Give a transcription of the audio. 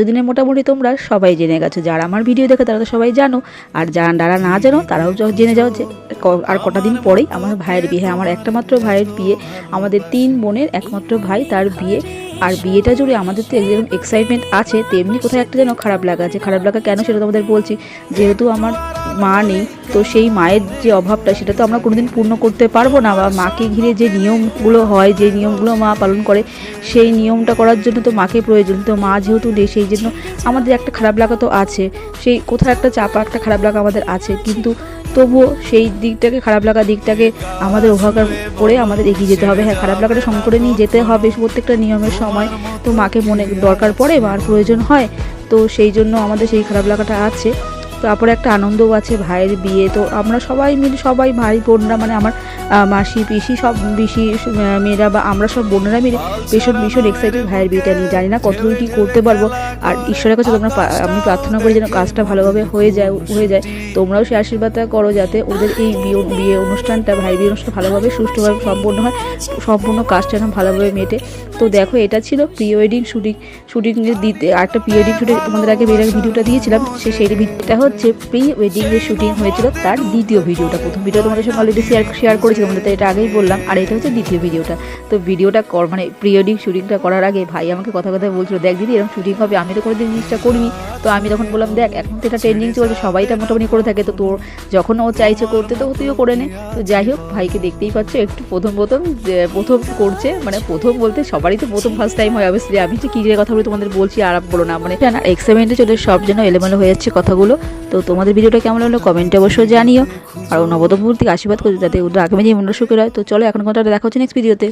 এতদিনে মোটামুটি তোমরা সবাই জেনে গেছো, যারা আমার ভিডিও দেখে তারা তো সবাই জানো, আর যারা না জানো তারাও জেনে যাও যে আর কটা দিন পরেই আমার ভাইয়ের বিয়ে। আমার একটা মাত্র ভাইয়ের বিয়ে, আমাদের 3 বোনের একমাত্র ভাই, তার বিয়ে। আর বিয়েটা জুড়ে আমাদের তো যেরকম এক্সাইটমেন্ট আছে, তেমনি কোথায় একটা যেন খারাপ লাগা আছে। খারাপ লাগা কেন সেটা তোমাদের বলছি। যেহেতু আমার মা নেই, তো সেই মায়ের যে অভাবটা সেটা তো আমরা কোনোদিন পূর্ণ করতে পারবো না, বা মাকে ঘিরে যে নিয়মগুলো হয়, যে নিয়মগুলো মা পালন করে, সেই নিয়মটা করার জন্য তো মাকে প্রয়োজন। তো মা যেহেতু নেই, সেই জন্য আমাদের একটা খারাপ লাগা তো আছে, সেই কোথাও একটা চাপা একটা খারাপ লাগা আমাদের আছে। কিন্তু তবুও সেই দিকটাকে, খারাপ লাগা দিকটাকে আমাদের ওভারকাম করে আমাদের এগিয়ে যেতে হবে। হ্যাঁ, খারাপ লাগাটা সঙ্গে করে নিয়ে যেতে হবে প্রত্যেকটা নিয়মের সময়। তো মাকে মনে দরকার পড়ে, মার প্রয়োজন হয়, তো সেই জন্য আমাদের সেই খারাপ লাগাটা আছে। তারপরে একটা আনন্দও আছে, ভাইয়ের বিয়ে। তো আমরা সবাই মিলে, সবাই ভাই বোনরা, মানে আমার মাসি পিসি সব পিসি মেয়েরা বা আমরা সব বোনেরা মিলে ভীষণ ভীষণ এক্সাইটেড ভাইয়ের বিয়েটা নিয়ে। জানি না কতদূর কী করতে পারবো, আর ঈশ্বরের কাছে আমি প্রার্থনা করি যেন কাজটা ভালোভাবে হয়ে যায়। তোমরাও সেই আশীর্বাদটা করো যাতে ওদের এই বিয়ে অনুষ্ঠানটা, ভাই বিয়ে অনুষ্ঠানটা ভালোভাবে সুষ্ঠুভাবে সম্পন্ন হয়, সম্পূর্ণ কাজটা যেন ভালোভাবে মেটে। তো দেখো, এটা ছিল প্রি ওয়েডিং শুটিং দিতে। আরেকটা প্রি ওয়েডিং শুটে তোমাদের আগে ভিডিওটা দিয়েছিলাম, সেই ভিডিওটা হচ্ছে প্রি ওয়েডিং এর শুটিং হয়েছিল তার দ্বিতীয় ভিডিওটা। প্রথম ভিডিও তোমাদের সঙ্গে অলরেডি শেয়ার করেছি, তোমাদের তো এটা আগেই বললাম, আর এটা হচ্ছে দ্বিতীয় ভিডিওটা। তো ভিডিওটা মানে প্রি ওয়েডিং শুটিংটা করার আগে ভাই আমাকে কথা বলছিল, দেখ দিদি এরকম শুটিং হবে, আমি তো কোনোদিন জিনিসটা করিনি। তো আমি তখন বললাম, দেখ এখন তো এটা ট্রেন্ডিং চলছে, সবাইটা মোটামুটি করে থাকে, তো তোর যখন ও চাইছে করতে তো তুইও করে নে। তো যাই হোক, ভাইকে দেখতেই পাচ্ছ একটু প্রথম করছে, মানে প্রথম বলতে সবারই তো প্রথম ফার্স্ট টাইম হয় অবশ্যই। আমি যে কী যে কথা বলে তোমাদের বলছি, আরাম বলো না, মানে না এক্সাইটমেন্টে চলে সব যেন এলোমেলো হয়ে যাচ্ছে কথাগুলো। তো তোমাদের ভিডিওটা কেমন হলো কমেন্টে অবশ্যই জানিও, আর নবদম্পতিকে আশীর্বাদ করো যাতে ওদের আগামী যে মন্ডল সুখের হয়। তো চলো এখন কথা দেখা হচ্ছে নেক্সট ভিডিওতে।